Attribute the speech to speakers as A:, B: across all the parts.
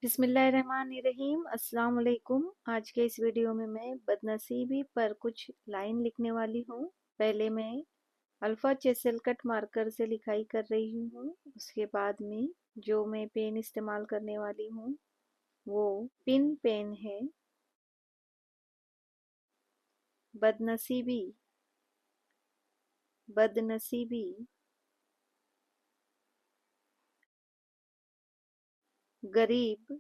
A: बिस्मिल्लाहिर्रहमानिर्रहीम। अस्सलाम वालेकुम। आज के इस वीडियो में मैं बदनसीबी पर कुछ लाइन लिखने वाली हूँ। पहले मैं अल्फ़ा चेसल कट मार्कर से लिखाई कर रही हूँ। उसके बाद में जो मैं पेन इस्तेमाल करने वाली हूँ वो पिन पेन है। बदनसीबी, बदनसीबी, गरीब,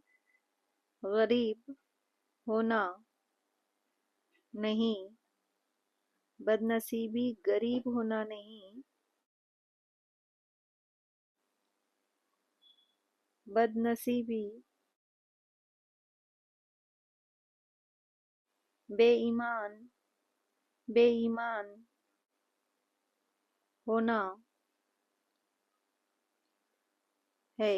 A: गरीब होना नहीं, बदनसीबी गरीब होना नहीं, बदनसीबी बेईमान, बेईमान होना है।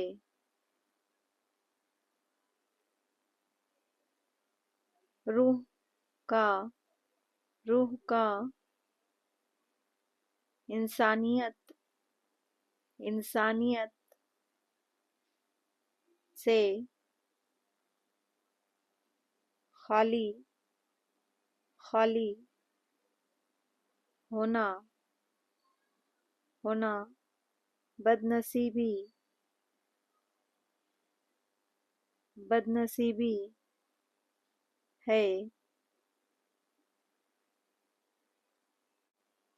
A: रूह का, रूह का इंसानियत, इंसानियत से खाली, खाली होना, होना बदनसीबी, बदनसीबी है।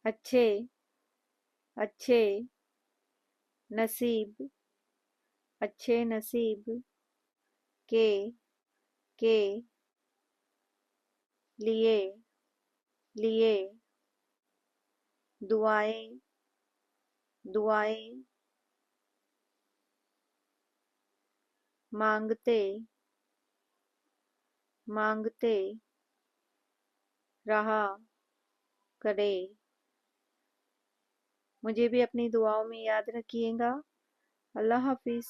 A: अच्छे, अच्छे नसीब, अच्छे नसीब के, के लिए, लिए दुआएं, दुआएं मांगते, मांगते रहा करे। मुझे भी अपनी दुआओं में याद रखिएगा। अल्लाह हाफिज़।